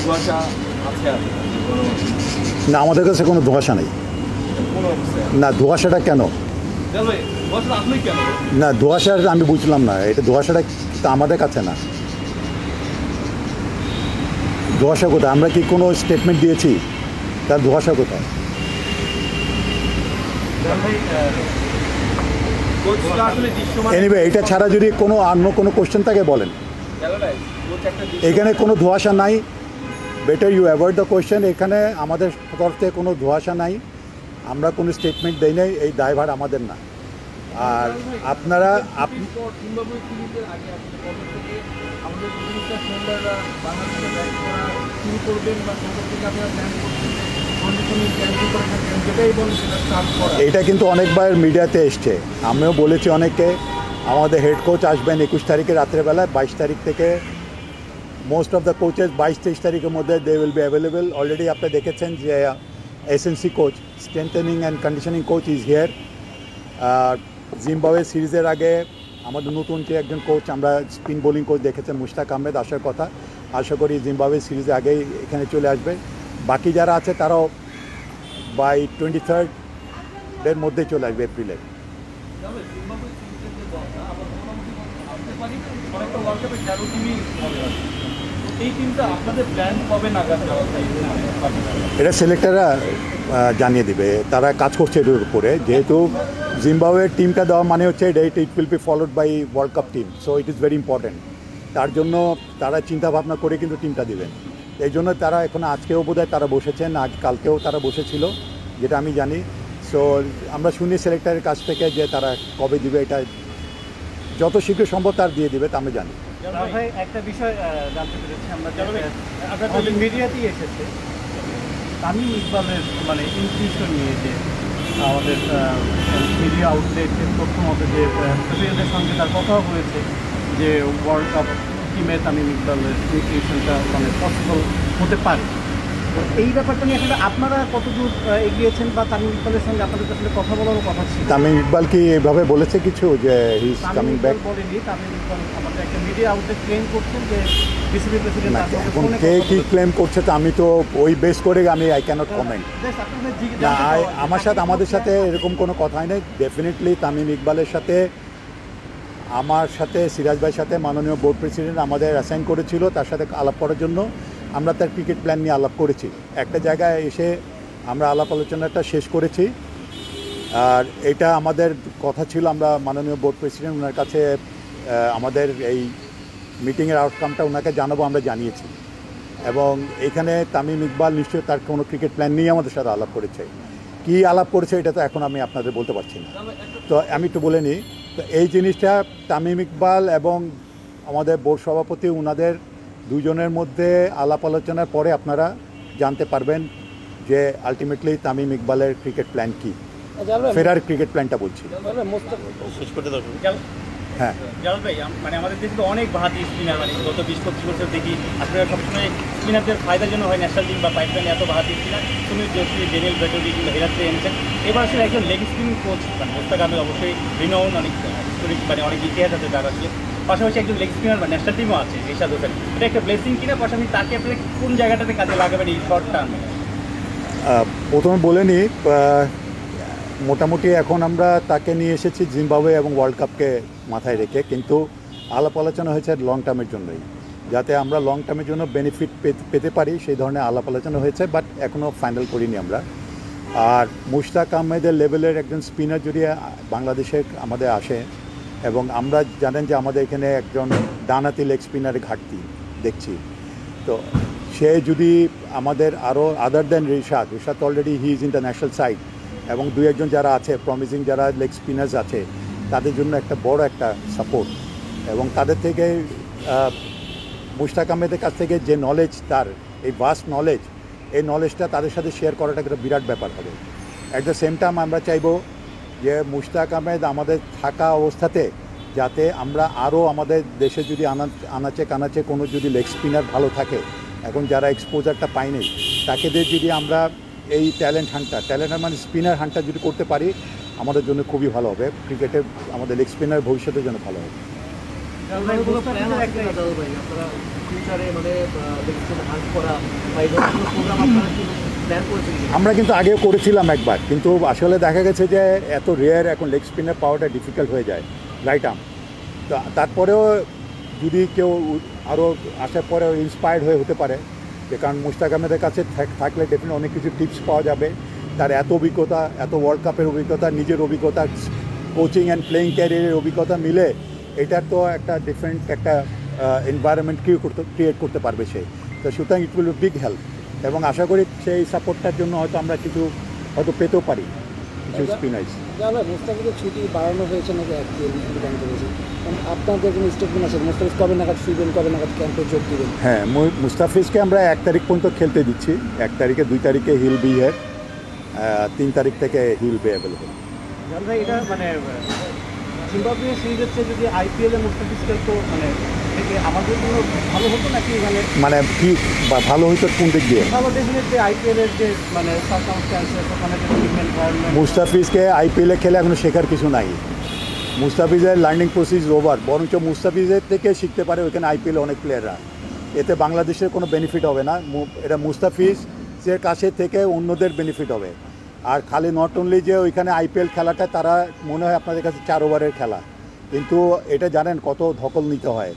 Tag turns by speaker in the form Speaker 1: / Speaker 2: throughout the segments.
Speaker 1: কুয়াশা আছে আর
Speaker 2: না, আমাদের কাছে কোনো ধোঁয়াশা নেই।
Speaker 1: কোনো অবস্থায়
Speaker 2: না, ধোঁয়াশাটা কেন?
Speaker 1: জাল ভাই কুয়াশা আসলেই কেন?
Speaker 2: না, ধোঁয়াশা আমি বুঝলাম না, এটা ধোঁয়াশাটা তো আমাদের কাছে না। ধোঁয়াশা কোথায়? আমরা কি কোনো স্টেটমেন্ট দিয়েছি? তার ধোঁয়াশা কোথায়?
Speaker 1: জাল ভাই কোচটা আসলে দৃশ্যমান
Speaker 2: এনিওয়ে, এটা ছাড়া যদি কোনো অন্য কোনো কোশ্চেন থাকে বলেন।
Speaker 1: জাল ভাই কোচ একটা
Speaker 2: এখানে কোনো ধোঁয়াশা নাই। Better you avoid the question. এখানে আমাদের তরফ থেকে কোনো ধোঁয়াশা নাই, আমরা কোনো স্টেটমেন্ট দেই নাই, এই দায়ভার আমাদের না। আর আপনারা
Speaker 1: জিম্বাবুয়ে সিরিজের আগে আসলে কবে থেকে আমাদের প্রতিনিধিরা খেলোয়াড়রা বাংলাদেশে ব্যাট করা শুরু করবেন বা কবে থেকে আপনারা প্ল্যান করছেন যে কন্ডিশনিং ক্যাম্পিং করে থাকেন, যেটাই বলেন সেটা স্টার্ট করা?
Speaker 2: এটা কিন্তু অনেকবার মিডিয়াতে এসছে, আমিও বলেছি অনেককে। আমাদের হেড কোচ আসবেন 21 তারিখে রাত্রেবেলায়, 22 তারিখ থেকে মোস্ট অফ দ্য কোচেস 22-23 তারিখের মধ্যে they will be available. Already আপনি দেখেছেন যে SNC coach, strengthening and conditioning coach is here. আর জিম্বাবুয়ে সিরিজের আগে আমাদের নতুন যে একজন কোচ, আমরা স্পিন বোলিং কোচ দেখেছেন মুশতাক আহমেদ, আসার কথা। আশা করি জিম্বাবুয়ে সিরিজের আগেই এখানে চলে আসবে। বাকি যারা আছে তারাও বাই 23rd মধ্যে চলে আসবে, এপ্রিলে।
Speaker 1: জিম্বাবুয়ে সিরিজের যে দলটা আবার মোটামুটি আসতে পারি অনেকটা ওয়ার্ল্ড কাপে 13 টিমই হবে। এই টিমটা আপনাদের প্ল্যান কবে নাগাদ যাওয়া যায়?
Speaker 2: এটা সিলেক্টররা জানিয়ে দিবে, তারা কাজ করছে এটার উপরে। যেহেতু জিম্বাবুয়ের টিমটা দেওয়া মানে হচ্ছে it will be followed by world cup team, so it is very important. তার জন্য তারা চিন্তা ভাবনা করে কিন্তু টিমটা দিবেন। এই জন্য তারা এখন আজকেও বোধহয় তারা বসেছেন, আজ কালকেও তারা বসেছিল, যেটা আমি জানি। সো আমরা শুনি সিলেক্টরের কাছ থেকে যে তারা কবে দিবে, এটা যত শীঘ্র সম্ভব তার দিয়ে দিবে, তা আমি জানি।
Speaker 3: ভাই একটা বিষয় জানতে পেরেছি আমরা, আমাদের মিডিয়াতেই এসেছে তামিম ইকবালের মানে ইনক্লুশন নিয়ে, যে আমাদের মিডিয়া আউটলেটের তথ্য মতে যে প্রেসিডেন্টের সঙ্গে তার কথাও হয়েছে যে ওয়ার্ল্ড কাপ টিমে তামিম ইকবালের ইনক্লুশনটা মানে পসিবল হতে পারে। তো এই ব্যাপারটা নিয়ে আসলে আপনারা কতদূর এগিয়েছেন, বা তামিম ইকবালের সঙ্গে আপনাদের আসলে কথা বলারও কথা ছিল?
Speaker 2: তামিম ইকবাল কি এভাবে বলেছে কিছু যে হি ইজ কামিং ব্যাক?
Speaker 3: বলেনি তামিম ইকবাল, আমাদের একটা মিডিয়া আউটলেট ক্লেম করছেন যে বিসিবি প্রেসিডেন্ট
Speaker 2: এখন কে কি ক্লেম করছে তো আমি তো ওই বেস করে আই ক্যানট কমেন্ট। না, আমাদের সাথে এরকম কোনো কথাই নেই। ডেফিনেটলি তামিম ইকবালের সাথে, আমার সাথে, সিরাজ ভাইয়ের সাথে মাননীয় বোর্ড প্রেসিডেন্ট আমাদের অ্যাসাইন করেছিল তার সাথে আলাপ করার জন্য। আমরা তার ক্রিকেট প্ল্যান নিয়ে আলাপ করেছি, একটা জায়গায় এসে আমরা আলাপ আলোচনাটা শেষ করেছি। আর এটা আমাদের কথা ছিল, আমরা মাননীয় বোর্ড প্রেসিডেন্ট ওনার কাছে আমাদের এই মিটিংয়ের আউটকামটা ওনাকে জানাবো, আমরা জানিয়েছি। এবং এখানে তামিম ইকবাল নিশ্চয়ই তার কোনো ক্রিকেট প্ল্যান নিয়ে আমাদের সাথে আলাপ করেছে। কী আলাপ করেছে এটা তো এখন আমি আপনাদের বলতে পারছি না। তো আমি একটু বলে নিই, তো এই জিনিসটা তামিম ইকবাল এবং আমাদের বোর্ড সভাপতি ওনাদের দুজনের মধ্যে আলাপ আলোচনার পরে আপনারা জানতে পারবেন যে আলটিমেটলি তামিম ইকবালের ক্রিকেট প্ল্যান কী, ফেরার ক্রিকেট প্ল্যানটা বলছি। হ্যাঁ,
Speaker 3: জালাল ভাই, মানে আমাদের দেশে তো অনেক বাহাতি স্পিনার, মানে গত 20-25 বছর দেখি আপনারা সবসময় স্পিনারদের ফায়দার জন্য হয় ন্যাশনাল টিম বা পাইপলাইনে এত বাহাতি স্পিনার, সুনীল জোশী, ডেনিয়েল ব্যাটারি কিংবা হেরাত্রে এনেছেন। এবার আসলে একজন লেগ স্পিনিং কোচ, মানে মুশতাক আহমেদ অবশ্যই রিনাউন, অনেক হিস্টোরিক, মানে অনেক ইতিহাস আছে তার আসলে। পাশাপাশি একজন লেগ স্পিনার বা ন্যাশনাল টিমও আছে রিশাদ হোসেন। এটা একটা ব্লেসিং কিনা? পাশাপাশি তাকে আপনি কোন জায়গাটাতে কাজে লাগাবেন এই শর্ট টার্মে?
Speaker 2: প্রথমে বলে নিই, মোটামুটি এখন আমরা তাকে নিয়ে এসেছি জিম্বাবুয়ে এবং ওয়ার্ল্ড কাপকে মাথায় রেখে, কিন্তু আলাপ আলোচনা হয়েছে লং টার্মের জন্যই, যাতে আমরা লং টার্মের জন্য বেনিফিট পেতে পারি, সেই ধরনের আলাপ আলোচনা হয়েছে, বাট এখনও ফাইনাল করিনি আমরা। আর মুশতাক আহমেদের লেভেলের একজন স্পিনার যদি বাংলাদেশে আমাদের আসে, এবং আমরা জানেন যে আমাদের এখানে একজন ডানহাতি লেগ স্পিনারের ঘাটতি দেখছি, তো সে যদি আমাদের আরও other than Rishad already he is in the national side, এবং দুই একজন যারা আছে প্রমিসিং যারা লেগ স্পিনার্স আছে তাদের জন্য একটা বড় একটা সাপোর্ট, এবং তাদের থেকে মুশতাক আহমেদের কাছ থেকে যে নলেজ, তার এই ভাস্ট নলেজ, এই নলেজটা তাদের সাথে শেয়ার করাটা একটা বিরাট ব্যাপার হবে। অ্যাট দ্য সেম টাইম আমরা চাইবো যে মুশতাক আহমেদ আমাদের থাকা অবস্থাতে যাতে আমরা আরও আমাদের দেশে যদি আনাচে কানাচে কোনো যদি লেগ স্পিনার ভালো থাকে, এখন যারা এক্সপোজারটা পায়নি তাকে দিয়ে যদি আমরা এই ট্যালেন্ট মানে স্পিনার হান্টটা যদি করতে পারি আমাদের জন্য খুবই ভালো হবে, ক্রিকেটে আমাদের লেগ স্পিনার ভবিষ্যতের জন্য ভালো হবে।
Speaker 1: কোনো প্ল্যান আছে কিনা দাদু ভাই আপনারা ফিউচারে মানে দেখছেন হান্ট করা বা এই ধরনের প্রোগ্রাম আপনারা কি প্ল্যান করেছেন কিনা?
Speaker 2: আমরা কিন্তু আগেও করেছিলাম একবার, কিন্তু আসলে দেখা গেছে যে এত রেয়ার এখন লেগ স্পিনার পাওয়াটা ডিফিকাল্ট হয়ে যায় রাইট আর্ম। তো তারপরেও যদি কেউ আরও আসার পরে ইন্সপায়ার্ড হয়ে হতে পারে, যে কারণ মুশতাক আহমেদের কাছে থাকলে ডেফিনেটলি অনেক কিছু টিপস পাওয়া যাবে। তার এত অভিজ্ঞতা, এত ওয়ার্ল্ড কাপের অভিজ্ঞতা, নিজের অভিজ্ঞতা, কোচিং অ্যান্ড প্লেয়িং ক্যারিয়ারের অভিজ্ঞতা মিলে এটার তো একটা ডিফারেন্ট একটা এনভায়রনমেন্ট ক্রিয়েট করতে পারবে সে। তো সুতরাং ইট উইল বিগ হেল্প, এবং আশা করি সেই সাপোর্টটার জন্য হয়তো আমরা কিছু হয়তো পেতেও পারি কিছু স্পিনার্স।
Speaker 4: দাদা মুস্তাফিজের ছুটি বাড়ানো হয়েছে নাকি জানতে পেরেছি, আপনাদের কোনো স্টেটমেন্ট আছে মুস্তাফিজ কবে নাগাদ ফিরবেন, কবে নাগাদ ক্যাম্পে যোগ দিবেন?
Speaker 2: হ্যাঁ, মুস্তাফিজকে আমরা 1 তারিখ পর্যন্ত খেলতে দিচ্ছি। 1 তারিখে, 2 তারিখে হিল বি হেয়ার, 3 তারিখ থেকে হিল বি অ্যাভেলেবল।
Speaker 3: জান ভাই এটা মানে জিম্বাবুয়ে সিরিজের চেয়ে যদি আইপিএলে মুস্তাফিজ খেলতো মানে থেকে আমাদের জন্য ভালো হতো নাকি?
Speaker 2: মানে কি ভালো হইতো কোন দিক দিয়ে?
Speaker 3: ভালো ডেফিনেট যে আইপিএলের যে মানে সার্কামস্ট্যান্সেস ওখানে যে টিম এনভায়রনমেন্ট।
Speaker 2: মুস্তাফিজকে আইপিএলে খেলে এখনো শেখার কিছু নাই। মুস্তাফিজের লার্নিং প্রসেস ওভার, বরঞ্চ মুস্তাফিজের থেকে শিখতে পারে ওইখানে আইপিএলে অনেক প্লেয়াররা। এতে বাংলাদেশের কোনো বেনিফিট হবে না, এটা মুস্তাফিজের কাছে থেকে অন্যদের বেনিফিট হবে। আর খালি নট অনলি যে ওইখানে আইপিএল খেলাটা তারা মনে হয় আপনাদের কাছে 4 ওভারের খেলা, কিন্তু এটা জানেন কত ধকল নিতে হয়।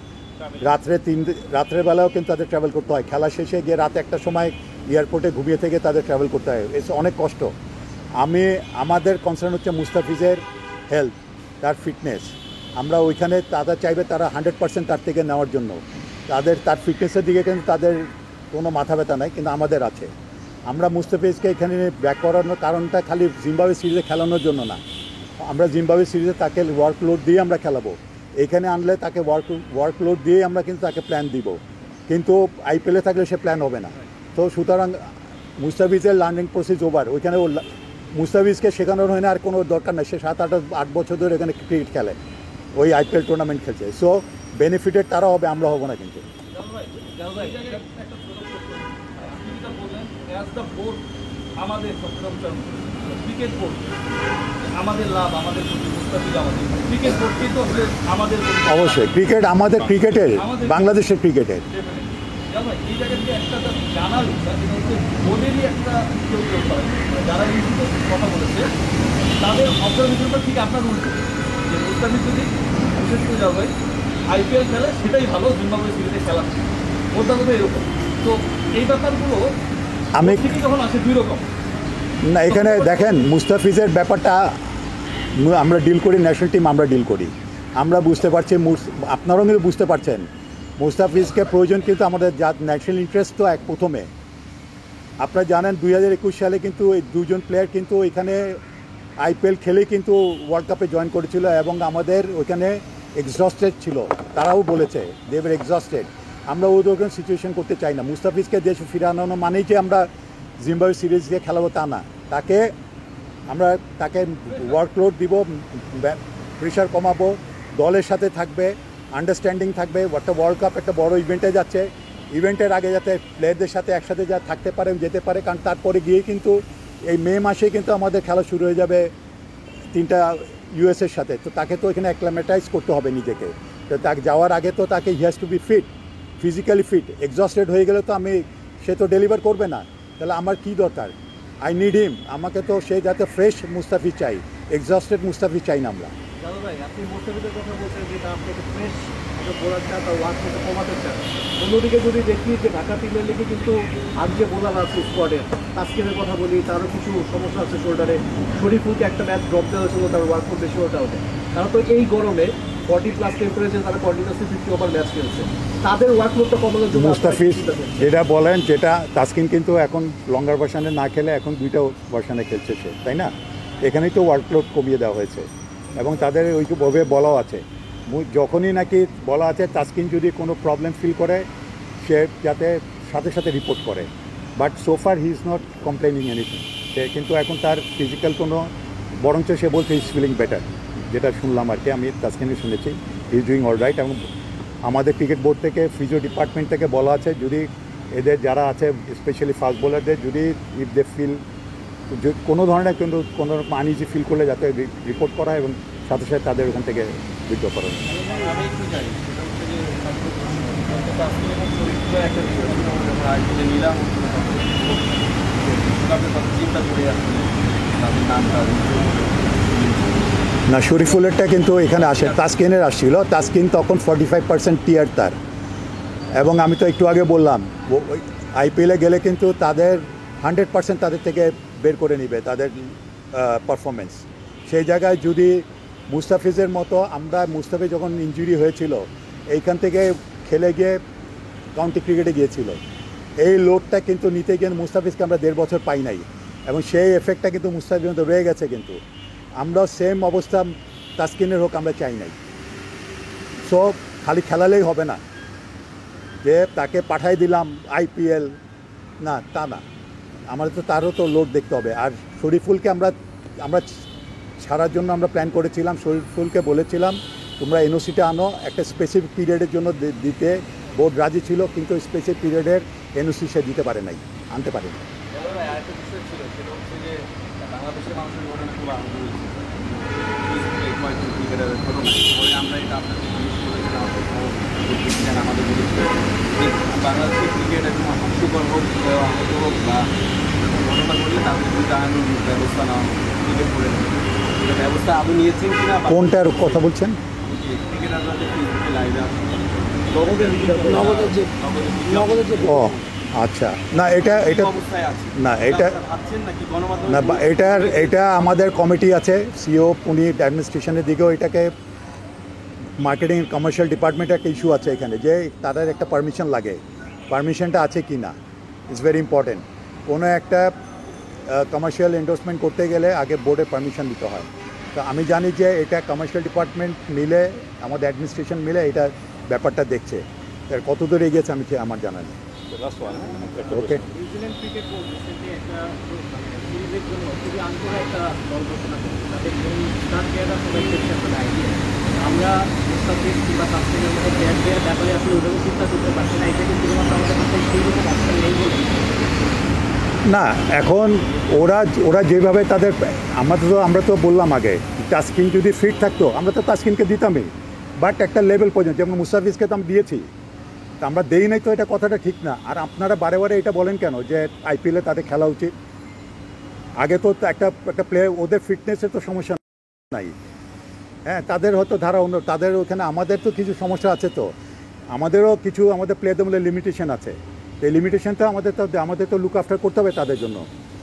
Speaker 2: রাত্রেবেলাও কিন্তু তাদের ট্রাভেল করতে হয়, খেলা শেষে গিয়ে রাতে 1টার সময় এয়ারপোর্টে ঘুমিয়ে থেকে তাদের ট্রাভেল করতে হয়, অনেক কষ্ট। আমাদের কনসার্ন হচ্ছে মুস্তাফিজের হেলথ, তার ফিটনেস। আমরা ওইখানে তারা চাইবে তারা 100% তার থেকে নেওয়ার জন্য, তার ফিটনেসের দিকে কিন্তু তাদের কোনো মাথা ব্যথা নাই, কিন্তু আমাদের আছে। আমরা মুস্তাফিজকে এখানে ব্যাক করানোর কারণটা খালি জিম্বাবুয়ে সিরিজে খেলানোর জন্য না, আমরা জিম্বাবুয়ে সিরিজে তাকে ওয়ার্কলোড দিয়ে আমরা খেলাবো। এখানে আনলে তাকে ওয়ার্কলোড দিয়ে আমরা কিন্তু তাকে প্ল্যান দিব, কিন্তু আইপিএলে থাকলে সে প্ল্যান হবে না। তো সুতরাং মুস্তাফিজের লার্নিং প্রসেস ওভার, ওইখানে মুস্তাফিজকে শেখানোর হয় না, আর কোনো দরকার নেই। সে 7-8 বছর ধরে এখানে ক্রিকেট খেলে, ওই আইপিএল টুর্নামেন্ট খেলছে। সো বেনিফিটেড তারা হবে, আমরা হব না। কিন্তু
Speaker 1: আমাদের ক্রিকেট বোর্ড আমাদের লাভ, আমাদের মুস্তাফিজ আমাদের ক্রিকেট বোর্ড কিন্তু আমাদের
Speaker 2: অবশ্যই ক্রিকেট আমাদের, ক্রিকেটের বাংলাদেশের ক্রিকেটের
Speaker 1: এই জায়গা থেকে একটা জানার ইচ্ছা, যেটা হচ্ছে ওদেরই একটা কেউ যারা এই কথা বলেছে তাদের অবজারভেশনটা ঠিক আপনার উল্টো, যে মুস্তাফিজ যদি বিশেষ করে যাও ভাই আইপিএল খেলে সেটাই ভালো জিম্বাবুয়ে সিরিজে খেলা, ওটা তো এরকম। তো এই ব্যাপারগুলো
Speaker 2: আমি
Speaker 1: ঠিকই যখন আসে 2 রকম
Speaker 2: না, এখানে দেখেন মুস্তাফিজের ব্যাপারটা আমরা ডিল করি, ন্যাশনাল টিম আমরা ডিল করি, আমরা বুঝতে পারছি, আপনারাও কিন্তু বুঝতে পারছেন মুস্তাফিজকে প্রয়োজন, কিন্তু আমাদের ন্যাশনাল ইন্টারেস্ট তো প্রথমে। আপনারা জানেন 2021 সালে কিন্তু এই 2 জন প্লেয়ার কিন্তু এখানে আইপিএল খেলেই কিন্তু ওয়ার্ল্ড কাপে জয়েন করেছিল, এবং আমাদের ওইখানে এক্সস্টেড ছিল, তারাও বলেছে দে ওয়্যার এক্সস্টেড। আমরা ওই সিচুয়েশন করতে চাই না। মুস্তাফিজকে দেশে ফিরানো মানেই যে আমরা জিম্বাবুয়ে সিরিজকে খেলাবো তা না, তাকে ওয়ার্কলোড দিব, প্রেশার কমাবো, দলের সাথে থাকবে, আন্ডারস্ট্যান্ডিং থাকবে। একটা ওয়ার্ল্ড কাপ একটা বড় ইভেন্টে যাচ্ছে, ইভেন্টের আগে যাতে প্লেয়ারদের সাথে একসাথে থাকতে পারে, যেতে পারে, কারণ তারপরে গিয়ে কিন্তু এই মে মাসে কিন্তু আমাদের খেলা শুরু হয়ে যাবে 3টা ইউএসের সাথে। তো তাকে তো এখানে অ্যাক্লামেটাইজ করতে হবে নিজেকে। তো তাকে যাওয়ার আগে তো তাকে he has to be fit, physically fit. Exhausted হয়ে গেলে তো সে তো ডেলিভার করবে না, তাহলে আমার কি দরকার? আই নিড হিম। আমাকে তো সে যাতে ফ্রেশ মুস্তাফিজ চাই, এক্সস্টেড মুস্তাফিজ চাই না আমরা।
Speaker 1: দাদা ভাই আপনি মুস্তাফিজের কথা বলছেন যেটা আপনি একটা ফ্রেশ বোলার চান, তার ওয়ার্ক করতে কমাতে চান। অন্যদিকে যদি দেখি যে ঢাকা প্রিমিয়ার লিগে কিন্তু আর যে বোলার আছে স্কোয়াডে, তাসকিনের কথা বলি, তারও কিছু সমস্যা আছে শোল্ডারে। শরীফুলকে একটা ম্যাচ ড্রপ দেওয়া হয়েছিল, তার ওয়ার্ক খুব বেশি ওটা হবে। তারা তো এই গরমে 40+ টেম্পারেচার তারা কন্টিনিউসলি 50 ওভার ম্যাচ খেলছে, তাদের ওয়ার্কলোডটা কমানোর জন্য
Speaker 2: মুস্তাফিজ যেটা বলেন, যেটা তাসকিন কিন্তু এখন লঙ্গার ভার্সানে না খেলে এখন 2টা ভার্সানে খেলছে সে, তাই না? এখানেই তো ওয়ার্কলোড কমিয়ে দেওয়া হয়েছে, এবং তাদের ওইভাবে বলাও আছে। যখনই নাকি বলা আছে তাসকিন যদি কোনো প্রবলেম ফিল করে সে যাতে সাথে সাথে রিপোর্ট করে, but so far he is not complaining anything. সে কিন্তু এখন তার ফিজিক্যাল কোনো, বরঞ্চ সে বলছে ইজ ফিলিং বেটার, যেটা শুনলাম আর কি, আমি তাসকিনে শুনেছি he is doing all right. এবং আমাদের ক্রিকেট বোর্ড থেকে, ফিজিও ডিপার্টমেন্ট থেকে বলা আছে যদি এদের যারা আছে স্পেশালি ফাস্ট বোলারদের যদি ইফ দে ফিল কোনো ধরনের কিন্তু কোনো আনইজি ফিল করলে যাতে রিপোর্ট করা এবং সাথে সাথে তাদের ওখান থেকে উইথড্র করা।
Speaker 1: আমি একটু জানি কিন্তু তাসকিন এবং শরীফুলের একটা বিষয় ছিল যখন আইপিএলে নিলাম আপনার কথা চিন্তা করে আসলে তাদের নামটা
Speaker 2: না, শরীফুলেরটা কিন্তু এখানে আসে, তাসকিনের আসছিল। তাসকিন তখন 45% টিয়ার তার, এবং আমি তো একটু আগে বললাম আইপিএলে গেলে কিন্তু তাদের 100% তাদের থেকে বের করে নিবে তাদের পারফরমেন্স। সেই জায়গায় যদি মুস্তাফিজের মতো, আমরা মুস্তাফিজ যখন ইনজুরি হয়েছিল এইখান থেকে খেলে গিয়ে কাউন্টি ক্রিকেটে গিয়েছিল, এই লোডটা কিন্তু নিতে গিয়ে মুস্তাফিজকে আমরা 1.5 বছর পাই নাই, এবং সেই এফেক্টটা কিন্তু মুস্তাফিজের মধ্যে রয়ে গেছে। কিন্তু আমরা সেম অবস্থা তাসকিনের হোক আমরা চাই নাই। সো খালি খেলালেই হবে না যে তাকে পাঠাই দিলাম আইপিএল, না তা না, আমাদের তো তারও তো লোড দেখতে হবে। আর শরীফুলকে আমরা ছাড়ার জন্য আমরা প্ল্যান করেছিলাম, শরীফুলকে বলেছিলাম তোমরা এনওসিটা আনো, একটা স্পেসিফিক পিরিয়ডের জন্য দিতে বোর্ড রাজি ছিল, কিন্তু স্পেসিফিক পিরিয়ডের এনওসি সে দিতে পারে নাই, আনতে পারে না।
Speaker 1: আরেকটা বিষয় ছিল, সেটা হচ্ছে যে বাংলাদেশের মানুষের মনে খুব আনন্দ হয়েছে ক্রিকেটারের ঘটনা। পরে আমরা এটা আপনাকে জিজ্ঞেস করেছিলাম, আমাদের বলেছিলেন যে বাংলাদেশের ক্রিকেট একদম হাস্যকর হোক, আহত হোক বা ঘটনা ঘটলে তাদের বিরুদ্ধে আইনের ব্যবস্থা নেওয়া হোক, ক্রিকেট করে এটা ব্যবস্থা আদৌ নিয়েছেন কিনা।
Speaker 2: কোনটার কথা বলছেন?
Speaker 1: ক্রিকেটাররা যে ফেসবুকে লাইভে আসছে
Speaker 4: নগদের যে
Speaker 2: ও আচ্ছা, না এটা
Speaker 1: অবস্থায় আছে
Speaker 2: না, এটা
Speaker 1: ভাবছেন নাকি গণমাধ্যমে
Speaker 2: না, এটা আমাদের কমিটি আছে, সিও উনি অ্যাডমিনিস্ট্রেশনের দিকেও এটাকে মার্কেটিং কমার্শিয়াল ডিপার্টমেন্টের একটা ইস্যু আছে এখানে, যে তাদের একটা পারমিশন লাগে, পারমিশনটা আছে কি না ইটস ভেরি ইম্পর্টেন্ট। কোনো একটা কমার্শিয়াল এন্ডোর্সমেন্ট করতে গেলে আগে বোর্ডের পারমিশন দিতে হয়। তো আমি জানি যে এটা কমার্শিয়াল ডিপার্টমেন্ট মিলে, আমাদের অ্যাডমিনিস্ট্রেশন মিলে এটা ব্যাপারটা দেখছে, এর কত দূর এগিয়েছে আমি আমার জানা নেই। ওকে,
Speaker 3: নিউজিল্যান্ড ক্রিকেট বোর্ড রিসেন্টলি একটা সিরিজের জন্য খুবই আন্তরিক একটা দল ঘোষণা করেছে, তাদের মেইন স্টার প্লেয়াররা সবাই খেলছে একটা আইডিয়া। আমরা মুস্তাফিজ কিংবা তাসকিনের মতো প্লেয়ার দেওয়ার ব্যাপারে আসলে ওইভাবে চিন্তা করতে পারছি না, এটা কি শুধুমাত্র আমাদের কাছে সেই রকম অপশন নেই বলে?
Speaker 2: না, এখন ওরা যেভাবে তাদের, আমরা তো বললাম আগে তাসকিন যদি ফিট থাকতো আমরা তো তাসকিনকে দিতামই, বাট একটা লেভেল পর্যন্ত, যেমন মুস্তাফিজকে তো আমি দিয়েছি, তা আমরা দেই নাই তো এটা কথাটা ঠিক না। আর আপনারা বারে বারে এটা বলেন কেন যে আইপিএলে তাদের খেলা উচিত? আগে তো একটা প্লেয়ার, ওদের ফিটনেসের তো সমস্যা নাই, হ্যাঁ তাদের হয়তো ধারা অন্য, তাদের ওখানে, আমাদের তো কিছু সমস্যা আছে, তো আমাদেরও কিছু আমাদের প্লেয়ারদের মধ্যে লিমিটেশন আছে, এই লিমিটেশনটা আমাদের তো লুক আফটার করতে হবে তাদের জন্য।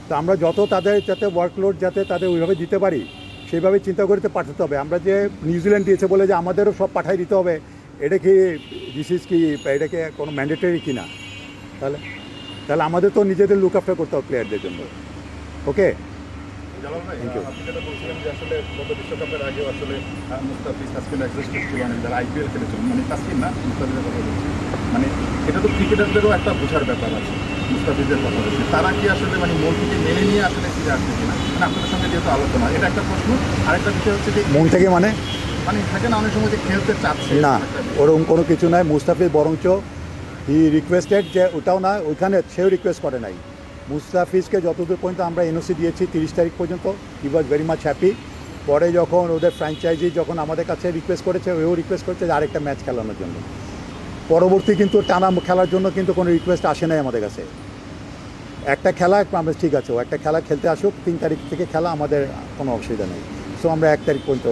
Speaker 2: তো আমরা যত তাদের যাতে ওয়ার্কলোড যাতে তাদের ওইভাবে দিতে পারি সেইভাবে চিন্তা করতে পাঠাতে হবে। আমরা যে নিউজিল্যান্ড দিয়েছে বলে যে আমাদেরও সব পাঠাই দিতে হবে, এটা কি এটাকে কোনো ম্যান্ডেটরি কি না? তাহলে আমাদের তো নিজেদের লুক আফটার করতে হবে প্লেয়ারদের জন্য। ওকে,
Speaker 5: থ্যাংক ইউ। আপনি যেটা বলছিলেন যে আসলে গত বিশ্বকাপের আগেও আসলে মুস্তাফিজ তাসকিন এক্সিস্টেন্স ছিল অনেক, যারা আইপিএল খেলেছিল, মানে তাসকিন না, মুস্তাফিজের কথা বলছি। মানে এটা তো ক্রিকেটারদেরও একটা বোঝার ব্যাপার আছে, মুস্তাফিজের কথা বলছি, তারা কি আসলে মানে মন থেকে মেনে নিয়ে আসলে ফিরে আসছে কিনা, মানে আপনাদের সঙ্গে যেহেতু আলোচনা, এটা একটা প্রশ্ন। আরেকটা বিষয় হচ্ছে যে
Speaker 2: মন থেকে মানে
Speaker 5: থাকে না অনেক সময় যে খেলতে চাচ্ছে
Speaker 2: না, ওরকম কোনো কিছু নয়। মুস্তাফিজ বরঞ্চ হি রিকোয়েস্টেড, যে ওটাও না, ওইখানে সেও রিকোয়েস্ট করে নাই। মুস্তাফিজকে যতদূর পর্যন্ত আমরা এনওসি দিয়েছি 30 তারিখ পর্যন্ত, হি ওয়াজ ভেরি মাচ হ্যাপি। পরে যখন ওদের ফ্র্যাঞ্চাইজি যখন আমাদের কাছে রিকোয়েস্ট করেছে, ওও রিকোয়েস্ট করেছে যে আরেকটা ম্যাচ খেলানোর জন্য। পরবর্তী কিন্তু টানা খেলার জন্য কিন্তু কোনো রিকোয়েস্ট আসে নাই আমাদের কাছে। একটা খেলা আমরা ঠিক আছে, ও একটা খেলা খেলতে আসুক, 3 তারিখ থেকে খেলা, আমাদের কোনো অসুবিধা নেই। সো আমরা 1 তারিখ পর্যন্ত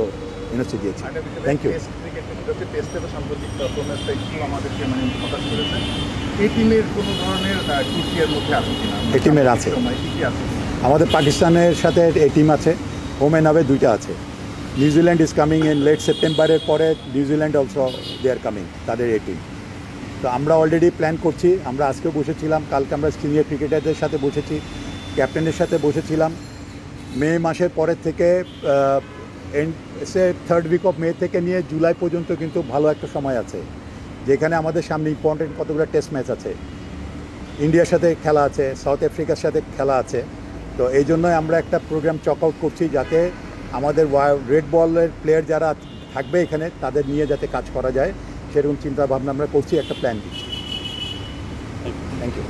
Speaker 2: এনওসি দিয়েছি। Thank you.
Speaker 5: টেস্টে তো সাম্প্রতিক পারফরমেন্সটা একটু আমাদেরকে মানে হতাশ করেছে। এই টিমের কোনো ধরনের টুর্কির মধ্যে আছে কিনা?
Speaker 2: এই টিমের আছে, আমাদের পাকিস্তানের সাথে এই টিম আছে, হোম অ্যান্ড অ্যাওয়ে দুইটা আছে। New Zealand is coming in late সেপ্টেম্বরের পরে, New Zealand also they are coming, তাদের এই টিম। তো আমরা অলরেডি প্ল্যান করছি, আমরা আজকেও বসেছিলাম, কালকে আমরা সিনিয়র ক্রিকেটারদের সাথে বসেছি, ক্যাপ্টেনের সাথে বসেছিলাম। মে মাসের পরের থেকে থার্ড উইক অফ মে থেকে নিয়ে জুলাই পর্যন্ত কিন্তু ভালো একটা সময় আছে, যেখানে আমাদের সামনে ইম্পর্টেন্ট কতগুলো টেস্ট ম্যাচ আছে, ইন্ডিয়ার সাথে খেলা আছে, সাউথ আফ্রিকার সাথে খেলা আছে। তো এই জন্যই আমরা একটা প্রোগ্রাম চক আউট করছি, যাতে আমাদের রেড বলের প্লেয়ার যারা থাকবে এখানে তাদের নিয়ে যাতে কাজ করা যায়, সেরকম চিন্তা ভাবনা আমরা করছি, একটা প্ল্যান দিচ্ছি। Thank you.